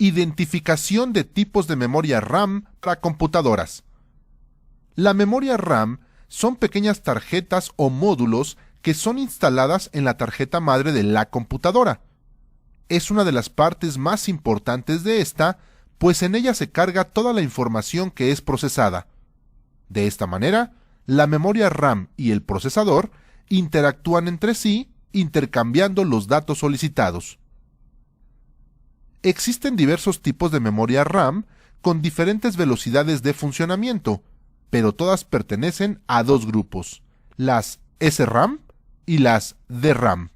Identificación de tipos de memoria RAM para computadoras. La memoria RAM son pequeñas tarjetas o módulos que son instaladas en la tarjeta madre de la computadora. Es una de las partes más importantes de esta, pues en ella se carga toda la información que es procesada. De esta manera, la memoria RAM y el procesador interactúan entre sí, intercambiando los datos solicitados. Existen diversos tipos de memoria RAM con diferentes velocidades de funcionamiento, pero todas pertenecen a dos grupos, las SRAM y las DRAM.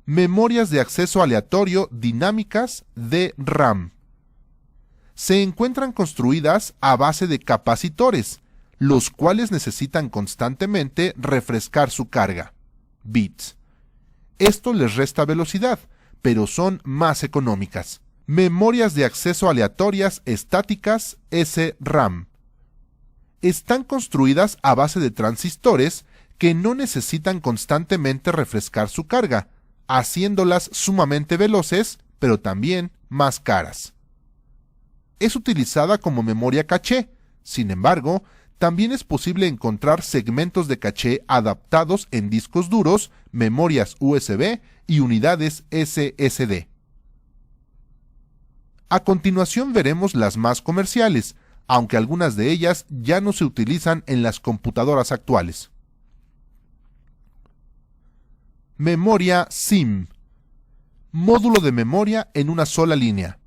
Memorias de acceso aleatorio dinámicas DRAM. Se encuentran construidas a base de capacitores, los cuales necesitan constantemente refrescar su carga, bits. Esto les resta velocidad, pero son más económicas. Memorias de acceso aleatorias estáticas SRAM. Están construidas a base de transistores que no necesitan constantemente refrescar su carga, haciéndolas sumamente veloces, pero también más caras. Es utilizada como memoria caché, sin embargo, también es posible encontrar segmentos de caché adaptados en discos duros, memorias USB y unidades SSD. A continuación veremos las más comerciales, aunque algunas de ellas ya no se utilizan en las computadoras actuales. Memoria SIM. Módulo de memoria en una sola línea.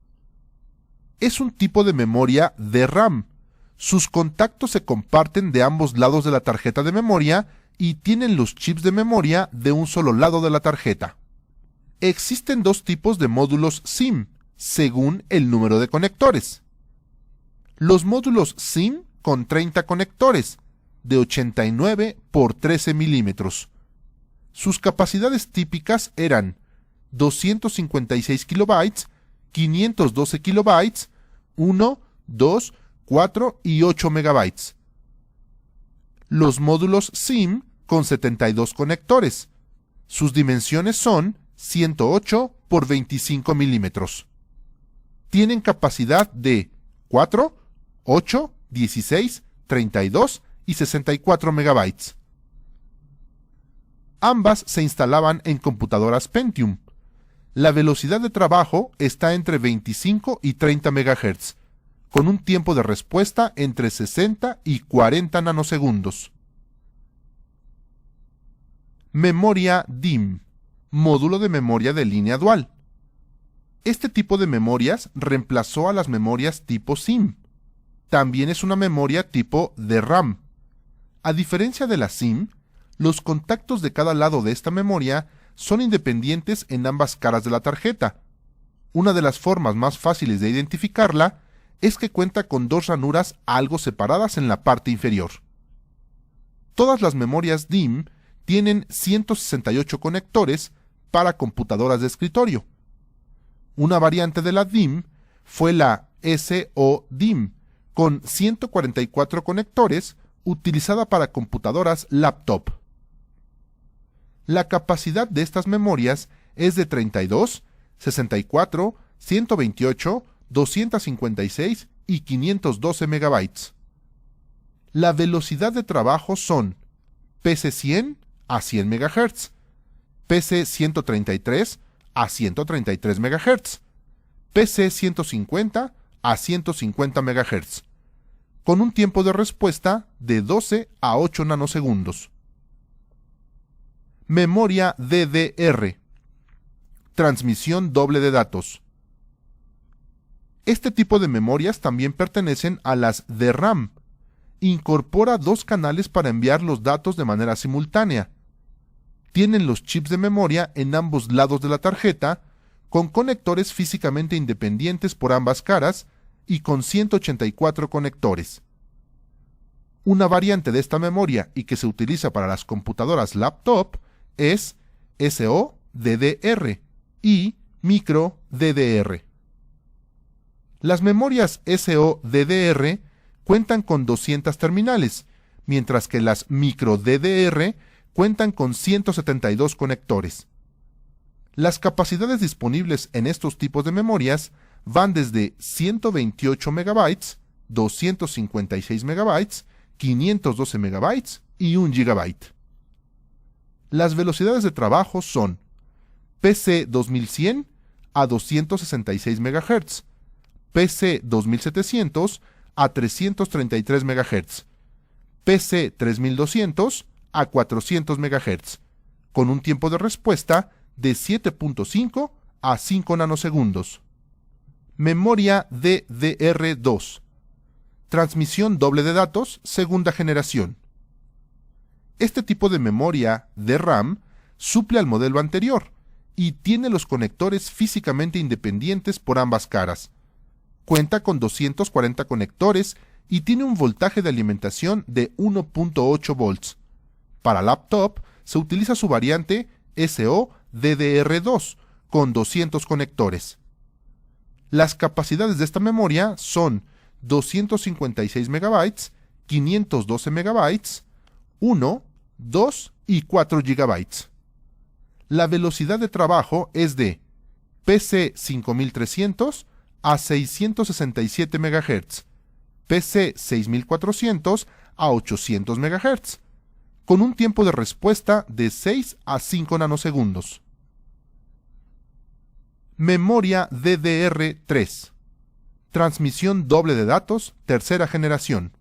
Es un tipo de memoria DRAM. Sus contactos se comparten de ambos lados de la tarjeta de memoria y tienen los chips de memoria de un solo lado de la tarjeta. Existen dos tipos de módulos SIM, según el número de conectores. Los módulos SIM con 30 conectores, de 89 por 13 milímetros. Sus capacidades típicas eran 256 kilobytes, 512 kilobytes, 1, 2, 4 y 8 megabytes. Los módulos SIM con 72 conectores. Sus dimensiones son 108 por 25 milímetros. Tienen capacidad de 4, 8, 16, 32 y 64 megabytes. Ambas se instalaban en computadoras Pentium. La velocidad de trabajo está entre 25 y 30 MHz, con un tiempo de respuesta entre 60 y 40 nanosegundos. Memoria DIMM, módulo de memoria de línea dual. Este tipo de memorias reemplazó a las memorias tipo SIM. También es una memoria tipo DRAM. A diferencia de la SIM, los contactos de cada lado de esta memoria son independientes en ambas caras de la tarjeta. Una de las formas más fáciles de identificarla es que cuenta con dos ranuras algo separadas en la parte inferior. Todas las memorias DIMM tienen 168 conectores para computadoras de escritorio. Una variante de la DIMM fue la SO-DIMM, con 144 conectores, utilizada para computadoras laptop. La capacidad de estas memorias es de 32, 64, 128, 256 y 512 megabytes. La velocidad de trabajo son PC100 a 100 MHz, PC133 a 133 MHz, PC150 a 150 MHz, con un tiempo de respuesta de 12 a 8 nanosegundos. Memoria DDR. Transmisión doble de datos. Este tipo de memorias también pertenecen a las DRAM. Incorpora dos canales para enviar los datos de manera simultánea. Tienen los chips de memoria en ambos lados de la tarjeta, con conectores físicamente independientes por ambas caras y con 184 conectores. Una variante de esta memoria y que se utiliza para las computadoras laptop es SO-DDR y micro DDR. Las memorias SO-DDR cuentan con 200 terminales, mientras que las micro DDR cuentan con 172 conectores. Las capacidades disponibles en estos tipos de memorias van desde 128 MB, 256 MB, 512 MB y 1 GB. Las velocidades de trabajo son PC 2100 a 266 MHz, PC 2700 a 333 MHz, PC 3200 a 400 MHz, con un tiempo de respuesta de 7.5 a 5 nanosegundos. Memoria DDR2. Transmisión doble de datos, segunda generación. Este tipo de memoria DRAM suple al modelo anterior y tiene los conectores físicamente independientes por ambas caras. Cuenta con 240 conectores y tiene un voltaje de alimentación de 1.8 volts. Para laptop se utiliza su variante SO-DDR2 con 200 conectores. Las capacidades de esta memoria son 256 MB, 512 MB, 1, 2 y 4 GB. La velocidad de trabajo es de PC 5300 a 667 MHz, PC 6400 a 800 MHz, con un tiempo de respuesta de 6 a 5 nanosegundos. Memoria DDR3. Transmisión doble de datos, tercera generación.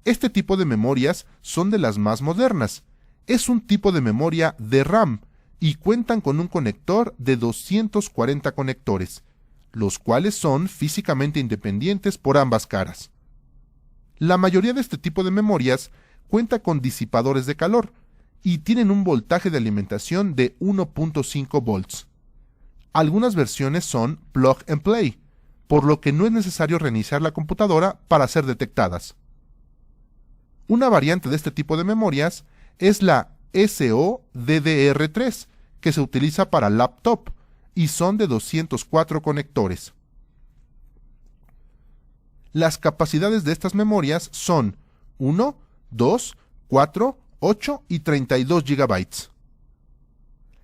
Este tipo de memorias son de las más modernas. Es un tipo de memoria DRAM y cuentan con un conector de 240 conectores, los cuales son físicamente independientes por ambas caras. La mayoría de este tipo de memorias cuenta con disipadores de calor y tienen un voltaje de alimentación de 1.5 volts. Algunas versiones son plug and play, por lo que no es necesario reiniciar la computadora para ser detectadas. Una variante de este tipo de memorias es la SO-DDR3, que se utiliza para laptop y son de 204 conectores. Las capacidades de estas memorias son 1, 2, 4, 8 y 32 GB.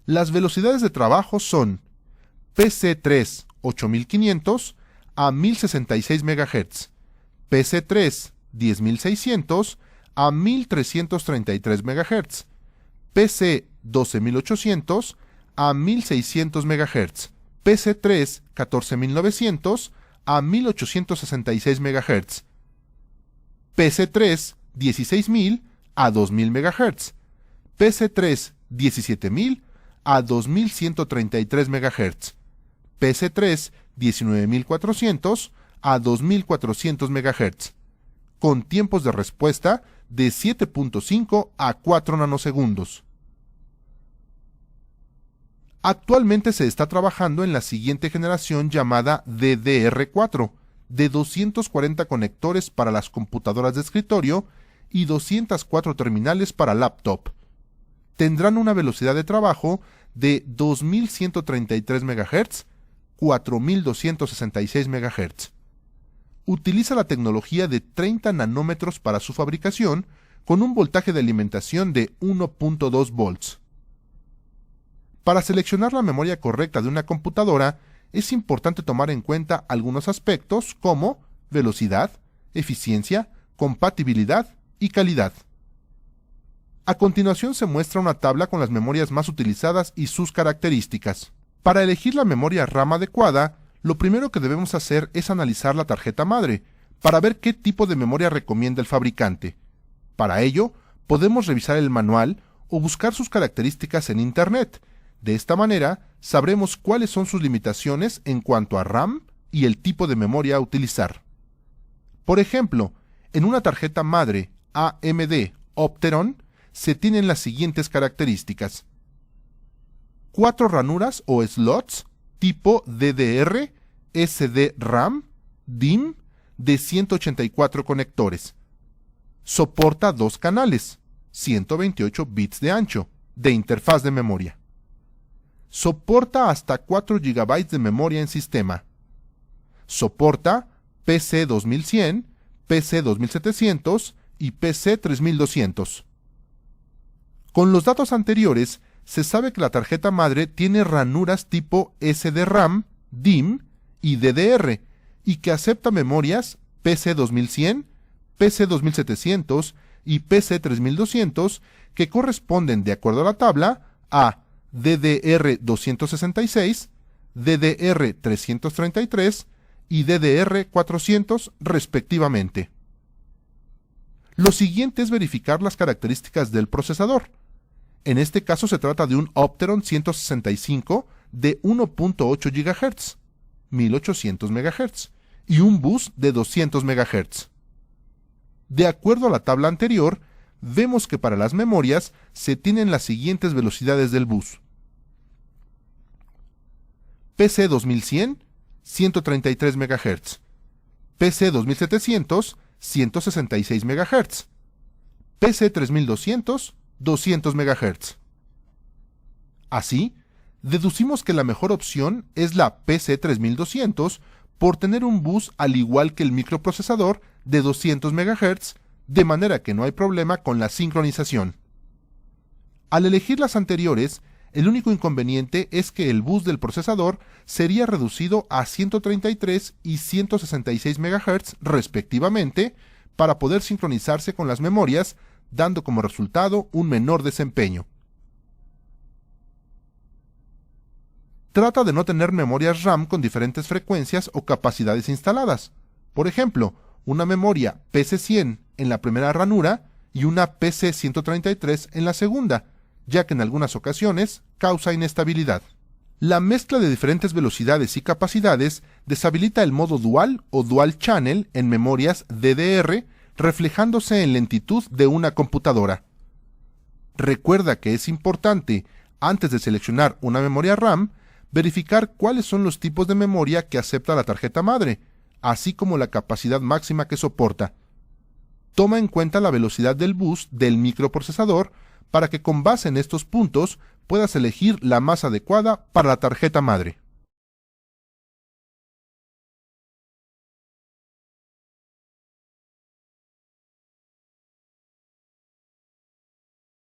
Las velocidades de trabajo son PC3 8500 a 1066 MHz, PC3 10600 a 1333 MHz, PC 12800 a 1600 MHz, PC3 14900 a 1866 MHz, PC3 16000 a 2000 MHz, PC3 17000 a 2133 MHz, PC3 19400 a 2400 MHz, con tiempos de respuesta de 7.5 a 4 nanosegundos. Actualmente se está trabajando en la siguiente generación llamada DDR4, de 240 conectores para las computadoras de escritorio y 204 terminales para laptop. Tendrán una velocidad de trabajo de 2133 MHz, 4266 MHz. Utiliza la tecnología de 30 nanómetros para su fabricación, con un voltaje de alimentación de 1.2 volts. Para seleccionar la memoria correcta de una computadora, es importante tomar en cuenta algunos aspectos como velocidad, eficiencia, compatibilidad y calidad. A continuación se muestra una tabla con las memorias más utilizadas y sus características. Para elegir la memoria RAM adecuada, lo primero que debemos hacer es analizar la tarjeta madre, para ver qué tipo de memoria recomienda el fabricante. Para ello, podemos revisar el manual o buscar sus características en Internet. De esta manera, sabremos cuáles son sus limitaciones en cuanto a RAM y el tipo de memoria a utilizar. Por ejemplo, en una tarjeta madre AMD Opteron se tienen las siguientes características: 4 ranuras o slots tipo DDR, SDRAM, DIMM de 184 conectores. Soporta 2 canales, 128 bits de ancho, de interfaz de memoria. Soporta hasta 4 GB de memoria en sistema. Soporta PC 2100, PC 2700 y PC 3200. Con los datos anteriores, se sabe que la tarjeta madre tiene ranuras tipo SDRAM, DIMM y DDR, y que acepta memorias PC2100, PC2700 y PC3200 que corresponden, de acuerdo a la tabla, a DDR266, DDR333 y DDR400 respectivamente. Lo siguiente es verificar las características del procesador. En este caso se trata de un Opteron 165 de 1.8 GHz, 1800 MHz, y un bus de 200 MHz. De acuerdo a la tabla anterior, vemos que para las memorias se tienen las siguientes velocidades del bus. PC2100, 133 MHz. PC2700, 166 MHz. PC3200, 200 MHz. Así, deducimos que la mejor opción es la PC3200 por tener un bus al igual que el microprocesador de 200 MHz, de manera que no hay problema con la sincronización. Al elegir las anteriores, el único inconveniente es que el bus del procesador sería reducido a 133 y 166 MHz respectivamente para poder sincronizarse con las memorias, dando como resultado un menor desempeño. Trata de no tener memorias RAM con diferentes frecuencias o capacidades instaladas. Por ejemplo, una memoria PC100 en la primera ranura y una PC133 en la segunda, ya que en algunas ocasiones causa inestabilidad. La mezcla de diferentes velocidades y capacidades deshabilita el modo dual o dual channel en memorias DDR, reflejándose en lentitud de una computadora. Recuerda que es importante, antes de seleccionar una memoria RAM, verificar cuáles son los tipos de memoria que acepta la tarjeta madre, así como la capacidad máxima que soporta. Toma en cuenta la velocidad del bus del microprocesador para que con base en estos puntos puedas elegir la más adecuada para la tarjeta madre.